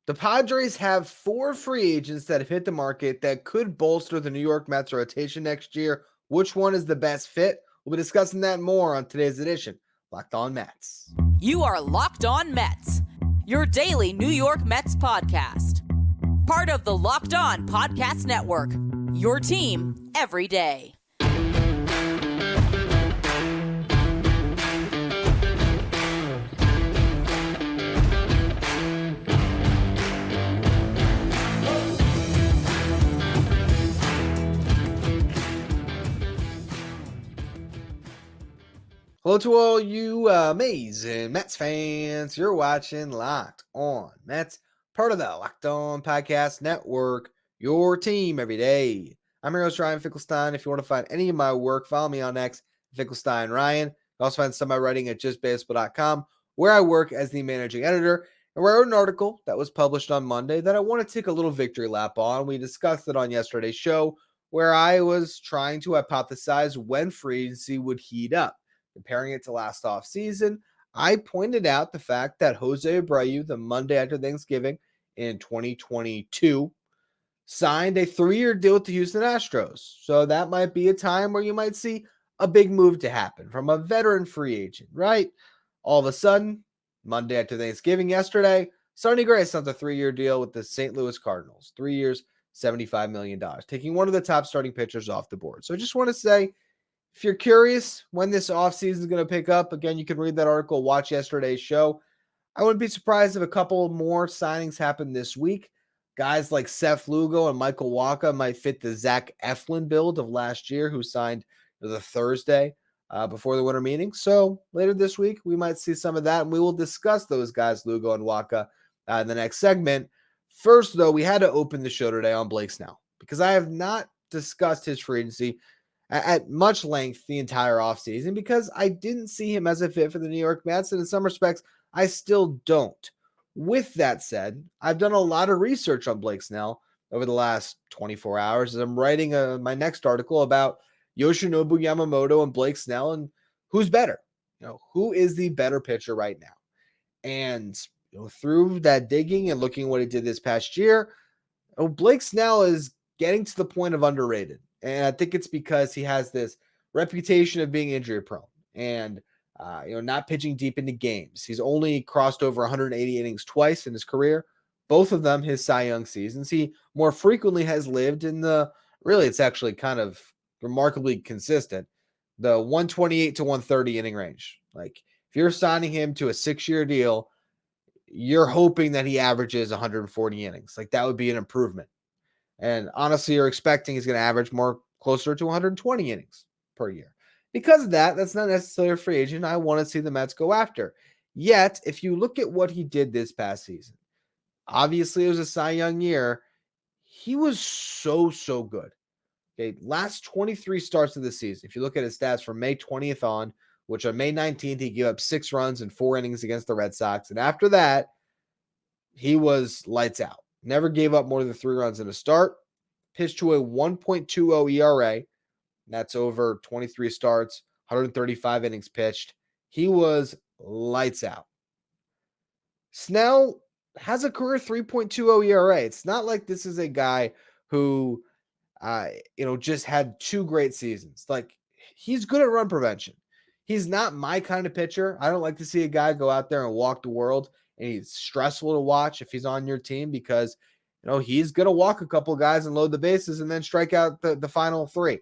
The Padres have 4 free agents that have hit the market that could bolster the New York Mets rotation next year. Which one is the best fit? We'll be discussing that more on today's edition, Locked On Mets. You are Locked On Mets, your daily New York Mets podcast. Part of the Locked On Podcast Network, your team every day. Hello to all you amazing Mets fans. You're watching Locked On Mets, part of the Locked On Podcast Network, your team every day. I'm your host, Ryan Finkelstein. If you want to find any of my work, follow me on X, Finkelstein Ryan. You also find some of my writing at justbaseball.com, where I work as the managing editor, and where I wrote an article that was published on Monday that I want to take a little victory lap on. We discussed it on yesterday's show, where I was trying to hypothesize when free agency would heat up. Comparing it to last offseason, I pointed out the fact that Jose Abreu, the Monday after Thanksgiving in 2022, signed a 3-year deal with the Houston Astros. So that might be a time where you might see a big move to happen from a veteran free agent, right? All of a sudden, Monday after Thanksgiving yesterday, Sonny Gray signed a 3-year deal with the St. Louis Cardinals. 3 years, $75 million, taking one of the top starting pitchers off the board. So I just want to say, if you're curious when this offseason is going to pick up, again, you can read that article, watch yesterday's show. I wouldn't be surprised if a couple more signings happen this week. Guys like Seth, Lugo, and Michael Wacha might fit the Zach Eflin build of last year, who signed the Thursday before the winter meeting. So later this week, we might see some of that, and we will discuss those guys, Lugo and Waka, in the next segment. First, though, we had to open the show today on Blake Snell, because I have not discussed his free agency at much length the entire offseason, because I didn't see him as a fit for the New York Mets, and in some respects, I still don't. With that said, I've done a lot of research on Blake Snell over the last 24 hours as I'm writing my next article about Yoshinobu Yamamoto and Blake Snell and who's better. Who is the better pitcher right now? And through that digging and looking at what he did this past year, Blake Snell is getting to the point of underrated. And I think it's because he has this reputation of being injury prone and, not pitching deep into games. He's only crossed over 180 innings twice in his career, both of them his Cy Young seasons. He more frequently has lived in it's actually kind of remarkably consistent, the 128 to 130 inning range. Like, if you're signing him to a 6-year deal, you're hoping that he averages 140 innings. Like, that would be an improvement. And honestly, you're expecting he's going to average more closer to 120 innings per year. Because of that, that's not necessarily a free agent I want to see the Mets go after. Yet, if you look at what he did this past season, obviously it was a Cy Young year. He was so good. Okay, last 23 starts of the season, if you look at his stats from May 20th on, which on May 19th, he gave up 6 runs in 4 innings against the Red Sox. And after that, he was lights out. Never gave up more than 3 runs in a start. Pitched to a 1.20 ERA. That's over 23 starts, 135 innings pitched. He was lights out. Snell has a career 3.20 ERA. It's not like this is a guy who, just had 2 great seasons. Like, he's good at run prevention. He's not my kind of pitcher. I don't like to see a guy go out there and walk the world. And he's stressful to watch if he's on your team, because he's going to walk a couple guys and load the bases and then strike out the final 3.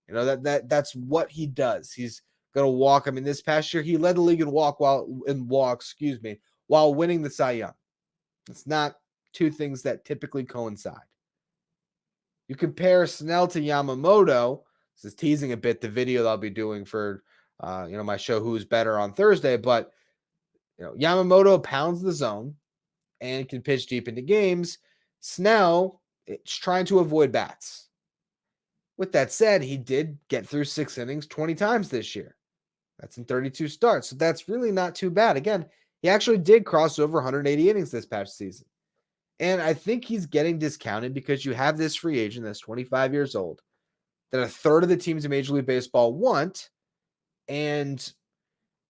That's what he does. He's going to walk. I mean, this past year he led the league in walks, while winning the Cy Young. It's not 2 things that typically coincide. You compare Snell to Yamamoto. This is teasing a bit the video that I'll be doing for my show Who's Better on Thursday, but Yamamoto pounds the zone and can pitch deep into games. Snell, it's trying to avoid bats. With that said, he did get through 6 innings 20 times this year. That's in 32 starts. So that's really not too bad. Again, he actually did cross over 180 innings this past season. And I think he's getting discounted because you have this free agent that's 25 years old that a third of the teams in Major League Baseball want. And,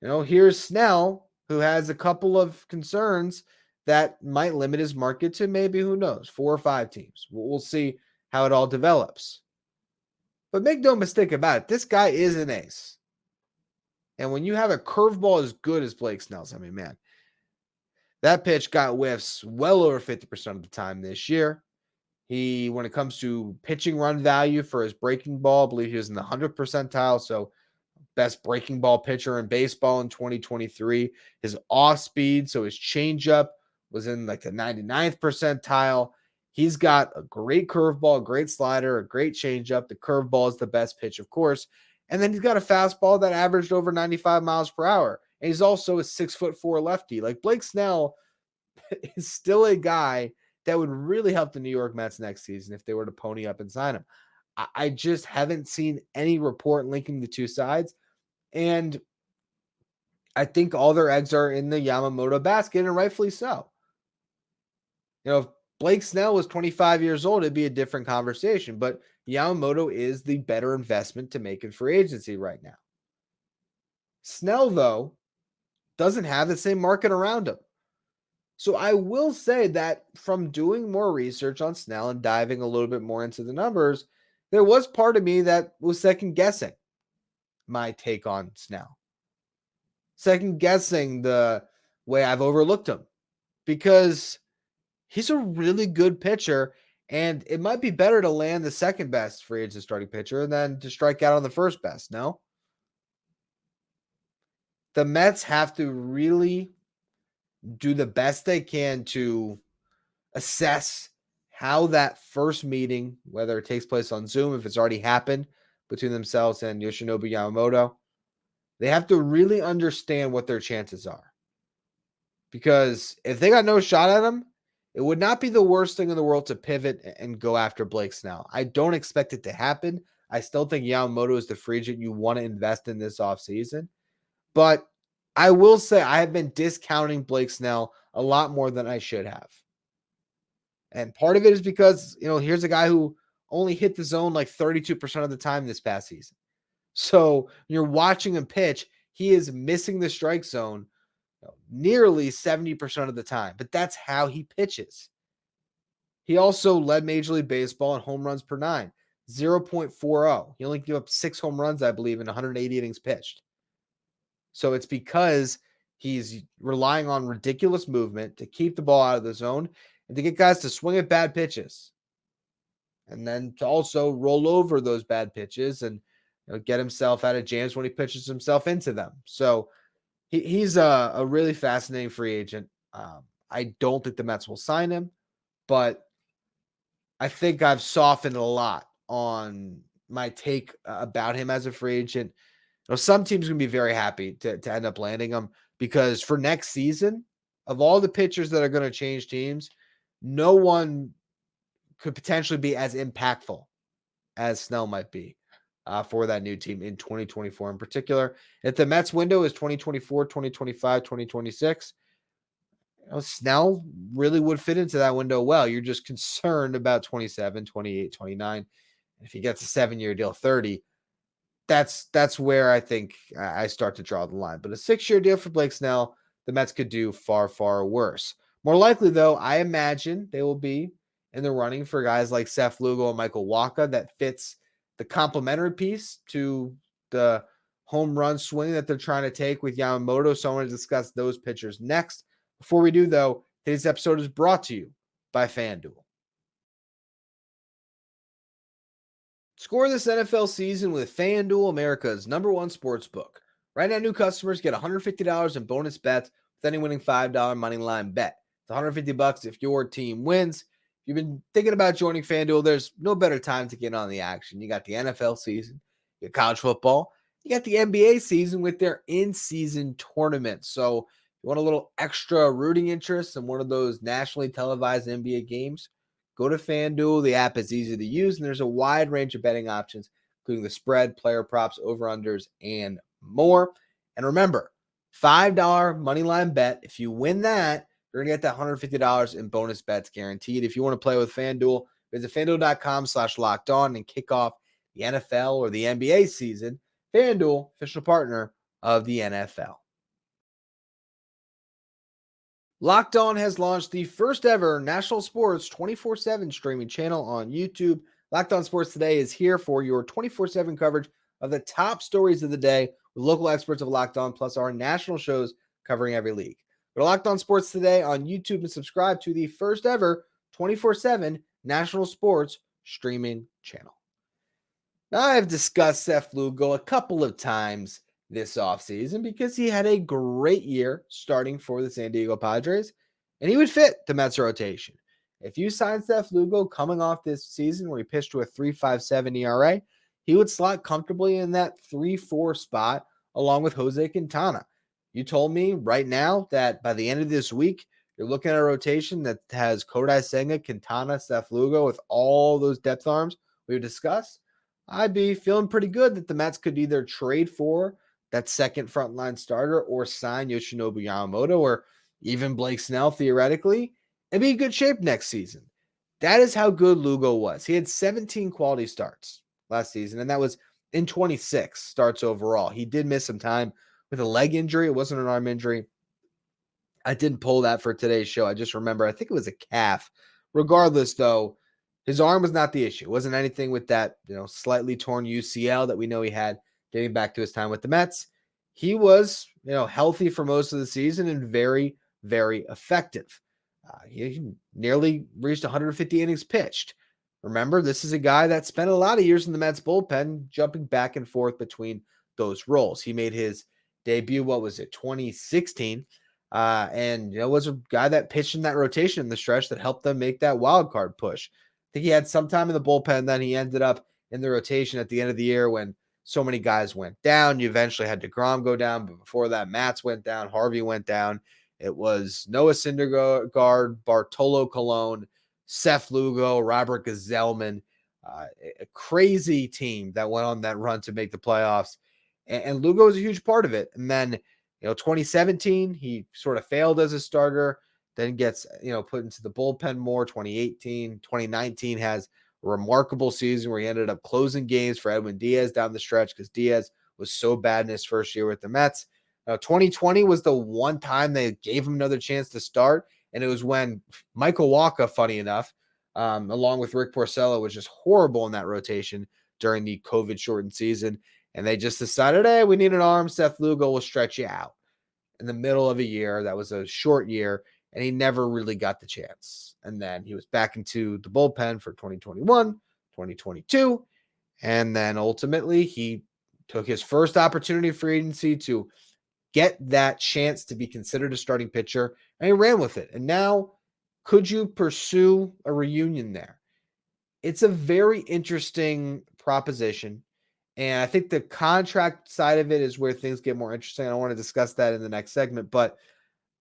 here's Snell, who has a couple of concerns that might limit his market to maybe, who knows, 4 or 5 teams. We'll see how it all develops. But make no mistake about it, this guy is an ace. And when you have a curveball as good as Blake Snell's, I mean, man, that pitch got whiffs well over 50% of the time this year. When it comes to pitching run value for his breaking ball, I believe he was in the 100th percentile. So best breaking ball pitcher in baseball in 2023. His off speed, so his changeup was in like the 99th percentile. He's got a great curveball, a great slider, a great changeup. The curveball is the best pitch, of course. And then he's got a fastball that averaged over 95 miles per hour. And he's also a 6'4" lefty. Like Blake Snell is still a guy that would really help the New York Mets next season if they were to pony up and sign him. I just haven't seen any report linking the two sides. And I think all their eggs are in the Yamamoto basket, and rightfully so. If Blake Snell was 25 years old, it'd be a different conversation. But Yamamoto is the better investment to make in free agency right now. Snell, though, doesn't have the same market around him. So I will say that from doing more research on Snell and diving a little bit more into the numbers, there was part of me that was second guessing my take on Snell. Second guessing the way I've overlooked him, because he's a really good pitcher, and it might be better to land the second best free agent starting pitcher than to strike out on the first best. No? The Mets have to really do the best they can to assess how that first meeting, whether it takes place on Zoom, if it's already happened between themselves and Yoshinobu Yamamoto, they have to really understand what their chances are. Because if they got no shot at him, it would not be the worst thing in the world to pivot and go after Blake Snell. I don't expect it to happen. I still think Yamamoto is the free agent you want to invest in this offseason. But I will say I have been discounting Blake Snell a lot more than I should have. And part of it is because, here's a guy who only hit the zone like 32% of the time this past season. So you're watching him pitch, he is missing the strike zone nearly 70% of the time. But that's how he pitches. He also led Major League Baseball in home runs per 9, 0.40. He only gave up 6 home runs, I believe, in 180 innings pitched. So it's because he's relying on ridiculous movement to keep the ball out of the zone and to get guys to swing at bad pitches. And then to also roll over those bad pitches and get himself out of jams when he pitches himself into them. So he's a really fascinating free agent. I don't think the Mets will sign him, but I think I've softened a lot on my take about him as a free agent. Some teams are going to be very happy to end up landing him, because for next season, of all the pitchers that are going to change teams, no one could potentially be as impactful as Snell might be for that new team in 2024 in particular. If the Mets window is 2024, 2025, 2026, Snell really would fit into that window well. You're just concerned about 27, 28, 29. If he gets a 7-year deal, 30, that's where I think I start to draw the line. But a 6-year deal for Blake Snell, the Mets could do far, far worse. More likely, though, I imagine they will be in the running for guys like Seth, Lugo, and Michael Waka that fits the complementary piece to the home run swing that they're trying to take with Yamamoto. So I want to discuss those pitchers next. Before we do, though, today's episode is brought to you by FanDuel. Score this NFL season with FanDuel, America's #1 sportsbook. Right now, new customers get $150 in bonus bets with any winning $5 money line bet. It's $150 if your team wins. If you've been thinking about joining FanDuel, there's no better time to get on the action. You got the NFL season, you got college football, you got the NBA season with their in-season tournament. So if you want a little extra rooting interest in one of those nationally televised NBA games, go to FanDuel. The app is easy to use, and there's a wide range of betting options, including the spread, player props, over-unders, and more. And remember, $5 money line bet. If you win that, you're going to get that $150 in bonus bets guaranteed. If you want to play with FanDuel, visit FanDuel.com/lockedon and kick off the NFL or the NBA season. FanDuel, official partner of the NFL. Locked On has launched the first ever national sports 24/7 streaming channel on YouTube. Locked On Sports Today is here for your 24/7 coverage of the top stories of the day with local experts of Locked On, plus our national shows covering every league. Go to Locked On Sports Today on YouTube and subscribe to the first ever 24/7 national sports streaming channel. Now, I've discussed Seth Lugo a couple of times this offseason because he had a great year starting for the San Diego Padres, and he would fit the Mets rotation. If you signed Seth Lugo coming off this season where he pitched to a 3.57 ERA, he would slot comfortably in that 3-4 spot along with Jose Quintana. You told me right now that by the end of this week, you're looking at a rotation that has Kodai Senga, Quintana, Seth Lugo with all those depth arms we've discussed. I'd be feeling pretty good that the Mets could either trade for that second frontline starter or sign Yoshinobu Yamamoto or even Blake Snell theoretically and be in good shape next season. That is how good Lugo was. He had 17 quality starts last season, and that was in 26 starts overall. He did miss some time with a leg injury. It wasn't an arm injury. I didn't pull that for today's show. I just remember, I think it was a calf. Regardless, though, his arm was not the issue. It wasn't anything with that, slightly torn UCL that we know he had getting back to his time with the Mets. He was, healthy for most of the season and very, very effective. He nearly reached 150 innings pitched. Remember, this is a guy that spent a lot of years in the Mets bullpen, jumping back and forth between those roles. He made his debut, 2016? And was a guy that pitched in that rotation in the stretch that helped them make that wild card push. I think he had some time in the bullpen. Then he ended up in the rotation at the end of the year when so many guys went down. You eventually had DeGrom go down, but before that, Matz went down, Harvey went down. It was Noah Syndergaard, Bartolo Colon, Seth Lugo, Robert Gazelman, a crazy team that went on that run to make the playoffs. And Lugo was a huge part of it. And then, 2017, he sort of failed as a starter, then gets, put into the bullpen more. 2019 has a remarkable season where he ended up closing games for Edwin Diaz down the stretch because Diaz was so bad in his first year with the Mets. 2020 was the one time they gave him another chance to start, and it was when Michael Wacha, funny enough, along with Rick Porcello, was just horrible in that rotation during the COVID-shortened season. And they just decided, hey, we need an arm. Seth Lugo will stretch you out. In the middle of a year, that was a short year, and he never really got the chance. And then he was back into the bullpen for 2021, 2022. And then ultimately, he took his first opportunity for agency to get that chance to be considered a starting pitcher, and he ran with it. And now, could you pursue a reunion there? It's a very interesting proposition. And I think the contract side of it is where things get more interesting. I don't want to discuss that in the next segment, but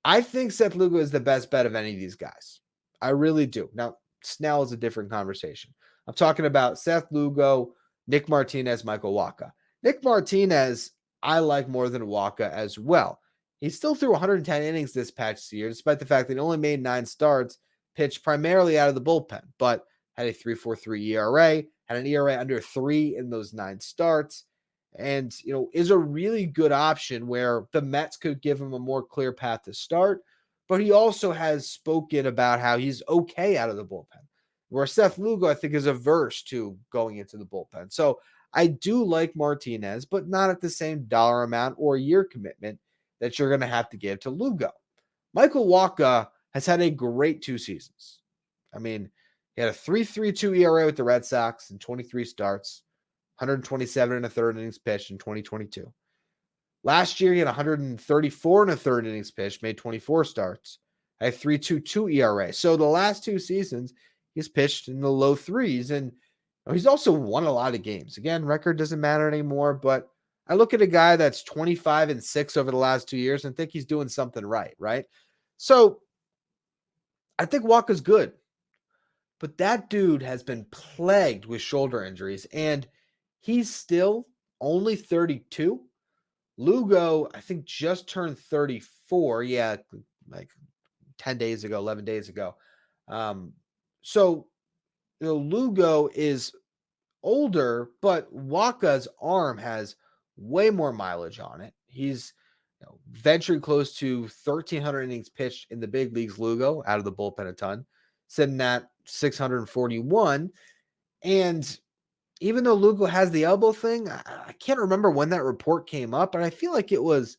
I think Seth Lugo is the best bet of any of these guys. I really do. Now, Snell is a different conversation. I'm talking about Seth Lugo, Nick Martinez, Michael Wacha. Nick Martinez, I like more than Wacha as well. He still threw 110 innings this past year, despite the fact that he only made 9 starts, pitched primarily out of the bullpen, but had a 3.43 ERA, had an ERA under 3 in those 9 starts, and, is a really good option where the Mets could give him a more clear path to start, but he also has spoken about how he's okay out of the bullpen, where Seth Lugo, I think, is averse to going into the bullpen. So I do like Martinez, but not at the same dollar amount or year commitment that you're going to have to give to Lugo. Michael Wacha has had a great 2 seasons. I mean, he had a 3.32 ERA with the Red Sox in 23 starts, 127 and a third innings pitched in 2022. Last year, he had 134 and a third innings pitched, made 24 starts, had a 3.22 ERA. So the last 2 seasons, he's pitched in the low threes, and he's also won a lot of games. Again, record doesn't matter anymore, but I look at a guy that's 25-6 over the last 2 years and think he's doing something right? So I think Wacha's good. But that dude has been plagued with shoulder injuries, and he's still only 32. Lugo, I think, just turned 34. Yeah, like 10 days ago, 11 days ago. So, Lugo is older, but Wacha's arm has way more mileage on it. He's venturing close to 1,300 innings pitched in the big leagues. Lugo out of the bullpen a ton, sitting at 641. And even though Lugo has the elbow thing, I can't remember when that report came up, but I feel like it was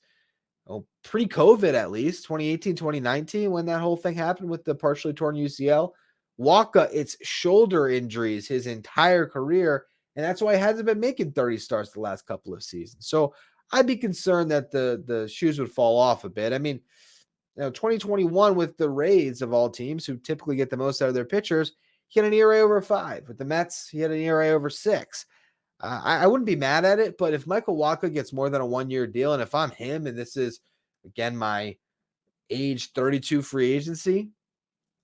pre-COVID at least, 2018, 2019, when that whole thing happened with the partially torn UCL. Waka, it's shoulder injuries his entire career, and that's why he hasn't been making 30 starts the last couple of seasons. So I'd be concerned that the shoes would fall off a bit. I mean, 2021 with the Rays of all teams who typically get the most out of their pitchers, he had an ERA over 5. With the Mets, he had an ERA over 6. I wouldn't be mad at it, but if Michael Wacha gets more than a 1-year deal, and if I'm him, and this is, again, my age 32 free agency,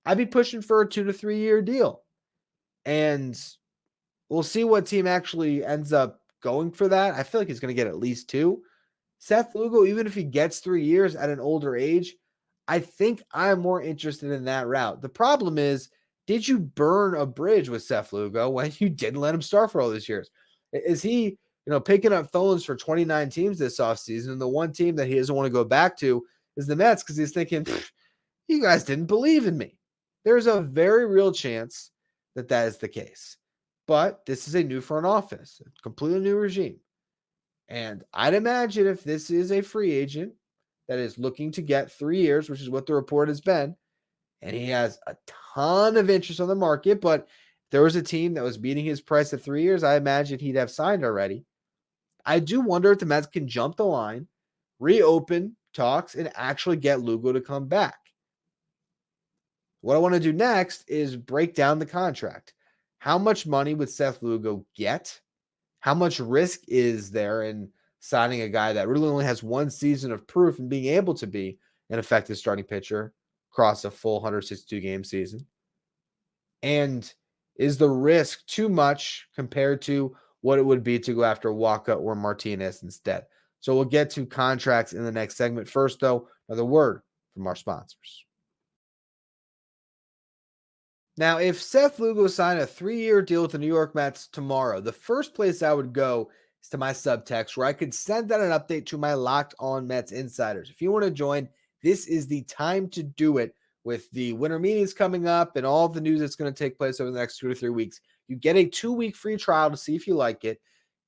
I'd be pushing for a 2 to 3 year deal. And we'll see what team actually ends up going for that. I feel like he's going to get at least 2. Seth Lugo, even if he gets 3 years at an older age, I think I'm more interested in that route. The problem is, did you burn a bridge with Seth Lugo when you didn't let him start for all these years? Is he, picking up phones for 29 teams this offseason, and the one team that he doesn't want to go back to is the Mets because he's thinking, you guys didn't believe in me. There's a very real chance that is the case. But this is a new front office, a completely new regime. And I'd imagine if this is a free agent that is looking to get 3 years, which is what the report has been, and he has a ton of interest on the market, but if there was a team that was beating his price at 3 years, I imagine he'd have signed already. I do wonder if the Mets can jump the line, reopen talks, and actually get Lugo to come back. What I want to do next is break down the contract. How much money would Seth Lugo get? How much risk is there in signing a guy that really only has 1 season of proof and being able to be an effective starting pitcher across a full 162 game season? And is the risk too much compared to what it would be to go after Waka or Martinez instead? So we'll get to contracts in the next segment. First, though, another word from our sponsors. Now, if Seth Lugo signed a 3-year deal with the New York Mets tomorrow, the first place I would go is to my subtext, where I could send out an update to my Locked On Mets insiders. If you want to join, this is the time to do it. With the winter meetings coming up and all the news that's going to take place over the next 2 to 3 weeks, you get a 2-week free trial to see if you like it.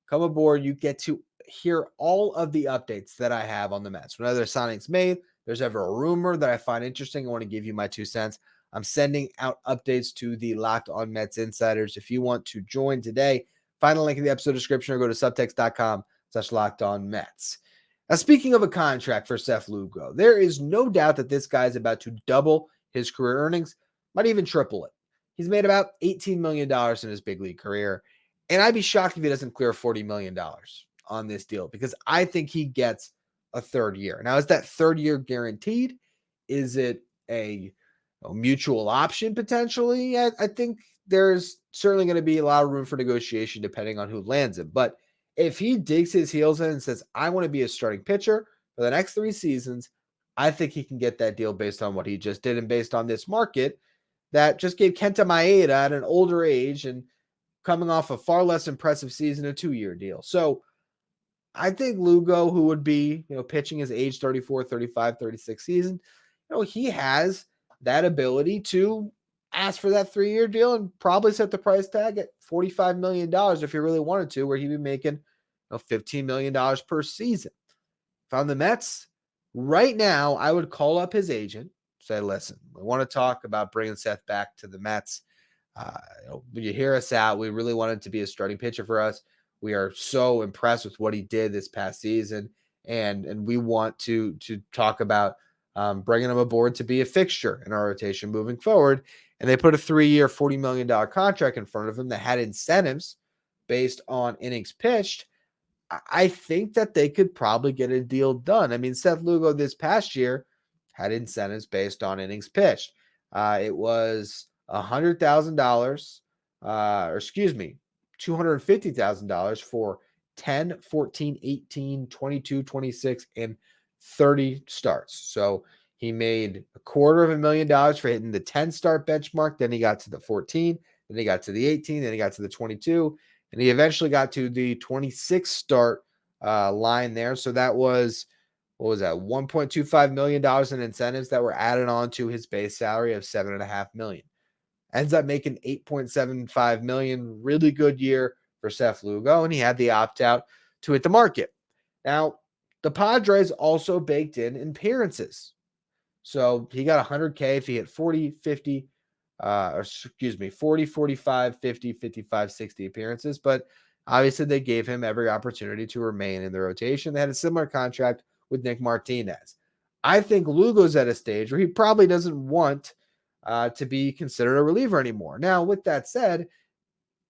Come aboard. You get to hear all of the updates that I have on the Mets. Whenever signings made, there's ever a rumor that I find interesting, I want to give you my 2 cents. I'm sending out updates to the Locked On Mets insiders. If you want to join today, find a link in the episode description or go to subtext.com/LockedOnMets. Now, speaking of a contract for Seth Lugo, there is no doubt that this guy is about to double his career earnings, might even triple it. He's made about $18 million in his big league career, and I'd be shocked if he doesn't clear $40 million on this deal because I think he gets a 3rd year. Now, is that 3rd year guaranteed? Is it a mutual option potentially? I think there's certainly going to be a lot of room for negotiation depending on who lands him. But if he digs his heels in and says, I want to be a starting pitcher for the next 3 seasons, I think he can get that deal based on what he just did and based on this market that just gave Kenta Maeda at an older age and coming off a far less impressive season, a 2-year deal. So I think Lugo, who would be, pitching his age 34, 35, 36 season, he has that ability to ask for that 3-year deal and probably set the price tag at $45 million if he really wanted to, where he'd be making $15 million per season. If I'm the Mets, right now, I would call up his agent, say, listen, we want to talk about bringing Seth back to the Mets. You hear us out. We really wanted to be a starting pitcher for us. We are so impressed with what he did this past season, and we want to talk about bringing him aboard to be a fixture in our rotation moving forward. And they put a 3-year, $40 million contract in front of him that had incentives based on innings pitched. I think that they could probably get a deal done. I mean, Seth Lugo this past year had incentives based on innings pitched. It was $100,000, $250,000 for 10, 14, 18, 22, 26, and 30 starts. So he made $250,000 for hitting the 10 start benchmark. Then he got to the 14, then he got to the 18, then he got to the 22, and he eventually got to the 26 start line there. So that was what was that, $1.25 million in incentives that were added on to his base salary of $7.5 million. Ends up making $8.75 million. Really good year for Seth Lugo, and he had the opt-out to hit the market. Now, the Padres also baked in appearances. So he got 100K if he hit 40, 50, 40, 45, 50, 55, 60 appearances. But obviously they gave him every opportunity to remain in the rotation. They had a similar contract with Nick Martinez. I think Lugo's at a stage where he probably doesn't want to be considered a reliever anymore. Now, with that said,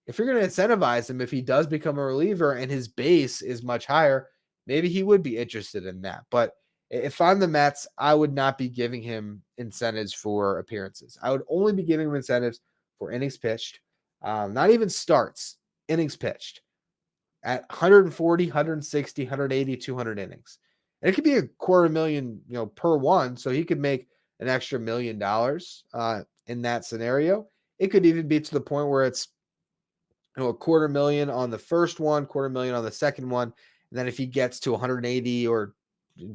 if you're going to incentivize him, if he does become a reliever and his base is much higher, maybe he would be interested in that. But if I'm the Mets, I would not be giving him incentives for appearances. I would only be giving him incentives for innings pitched, not even starts, innings pitched at 140, 160, 180, 200 innings. And it could be $250,000, per one. So he could make an extra $1 million in that scenario. It could even be to the point where it's $250,000 on the first one, $250,000 on the second one. And then if he gets to 180 or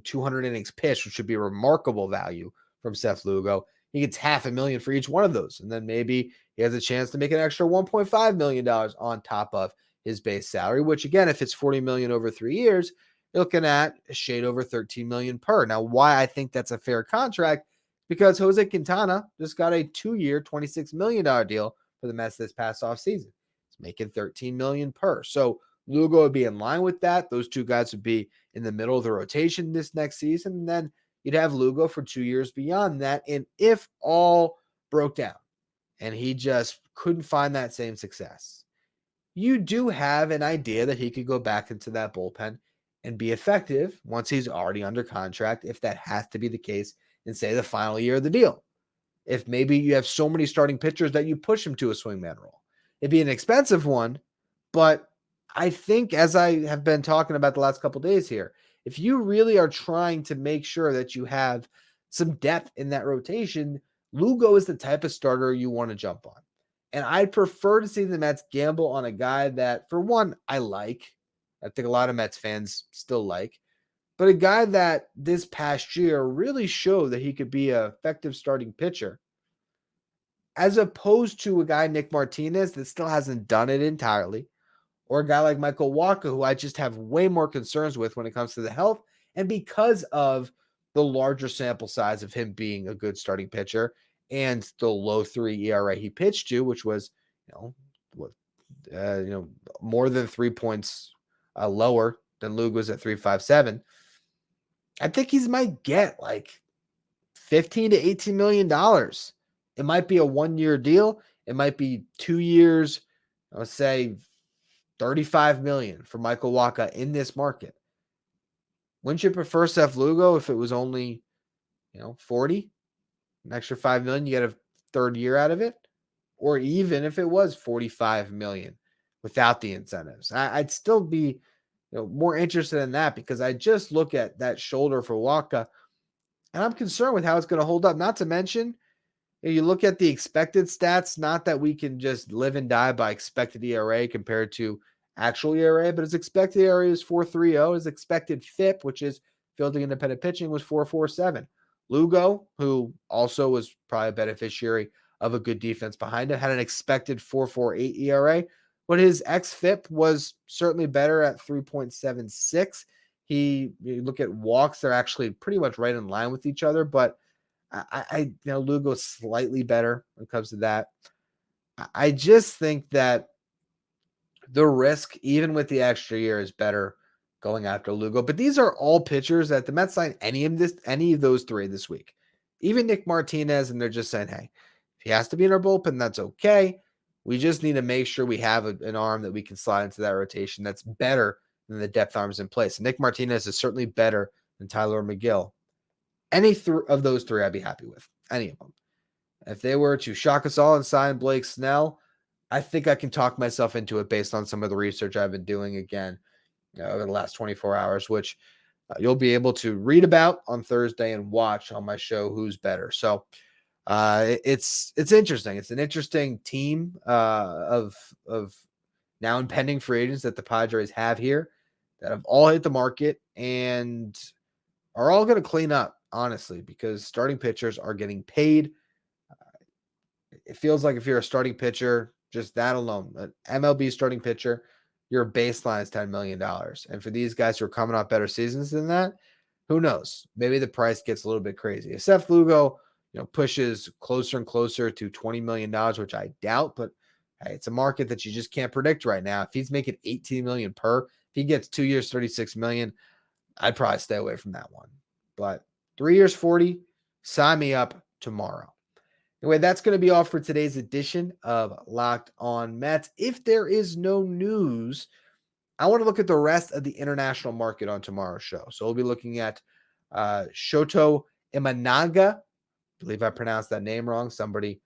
200 innings pitched, which would be a remarkable value from Seth Lugo, he gets $500,000 for each one of those. And then maybe he has a chance to make an extra $1.5 million on top of his base salary, which again, if it's $40 million over 3 years, you're looking at a shade over $13 million per. Now, why I think that's a fair contract, because Jose Quintana just got a 2-year, $26 million deal for the Mets this past offseason. It's making $13 million per. So Lugo would be in line with that. Those two guys would be in the middle of the rotation this next season. And then you'd have Lugo for 2 years beyond that. And if all broke down and he just couldn't find that same success, you do have an idea that he could go back into that bullpen and be effective once he's already under contract, if that has to be the case in, say, the final year of the deal. If maybe you have so many starting pitchers that you push him to a swingman role. It'd be an expensive one, but I think, as I have been talking about the last couple of days here, if you really are trying to make sure that you have some depth in that rotation, Lugo is the type of starter you want to jump on. And I'd prefer to see the Mets gamble on a guy that, for one, I like. I think a lot of Mets fans still like. But a guy that this past year really showed that he could be an effective starting pitcher, as opposed to a guy, Nick Martinez, that still hasn't done it entirely, or a guy like Michael Wacha, who I just have way more concerns with when it comes to the health, and because of the larger sample size of him being a good starting pitcher and the low 3 ERA he pitched to, which was, more than 3 points lower than Lugo's at 3.57. I think he might get like $15 to $18 million. It might be a 1-year deal. It might be 2 years. Let's say $35 million for Michael Wacha in this market. Wouldn't you prefer Seth Lugo if it was only, 40, an extra $5 million, you get a third year out of it? Or even if it was $45 million without the incentives, I'd still be, more interested in that, because I just look at that shoulder for Wacha and I'm concerned with how it's going to hold up. Not to mention, you look at the expected stats, not that we can just live and die by expected ERA compared to actual ERA, but his expected ERA is 4.30. His expected FIP, which is fielding independent pitching, was 4.47. Lugo, who also was probably a beneficiary of a good defense behind him, had an expected 4.48 ERA, but his xFIP was certainly better at 3.76. You look at walks, they're actually pretty much right in line with each other, but Lugo's slightly better when it comes to that. I just think that the risk, even with the extra year, is better going after Lugo. But these are all pitchers that the Mets sign any of those three this week. Even Nick Martinez, and they're just saying, hey, if he has to be in our bullpen, that's okay. We just need to make sure we have an arm that we can slide into that rotation that's better than the depth arms in place. And Nick Martinez is certainly better than Tyler McGill. Any of those three, I'd be happy with. Any of them. If they were to shock us all and sign Blake Snell, I think I can talk myself into it based on some of the research I've been doing again over the last 24 hours, which you'll be able to read about on Thursday and watch on my show, Who's Better. So it's interesting. It's an interesting team of now impending free agents that the Padres have here that have all hit the market and are all going to clean up, honestly, because starting pitchers are getting paid. It feels like if you're a starting pitcher, just that alone, an MLB starting pitcher, your baseline is $10 million. And for these guys who are coming off better seasons than that, who knows? Maybe the price gets a little bit crazy. If Seth Lugo, pushes closer and closer to $20 million, which I doubt, but hey, it's a market that you just can't predict right now. If he's making $18 million per, if he gets 2 years, $36 million, I'd probably stay away from that one. But 3 years, 40, sign me up tomorrow. Anyway, that's going to be all for today's edition of Locked On Mets. If there is no news, I want to look at the rest of the international market on tomorrow's show. So we'll be looking at Shoto Imanaga. I believe I pronounced that name wrong. Somebody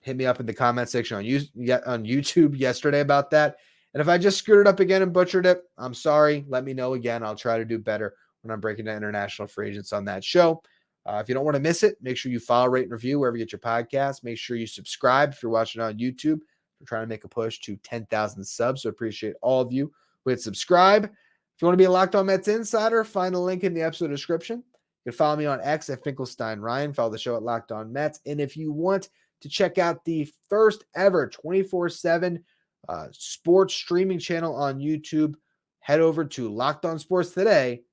hit me up in the comment section on YouTube yesterday about that. And if I just screwed it up again and butchered it, I'm sorry. Let me know again. I'll try to do better when I'm breaking down international free agents on that show. If you don't want to miss it, make sure you follow, rate, and review wherever you get your podcast. Make sure you subscribe if you're watching on YouTube. We're trying to make a push to 10,000 subs, so appreciate all of you who hit subscribe. If you want to be a Locked On Mets insider, find the link in the episode description. You can follow me on X at Finkelstein Ryan. Follow the show at Locked On Mets. And if you want to check out the first ever 24/7 sports streaming channel on YouTube, head over to Locked On Sports Today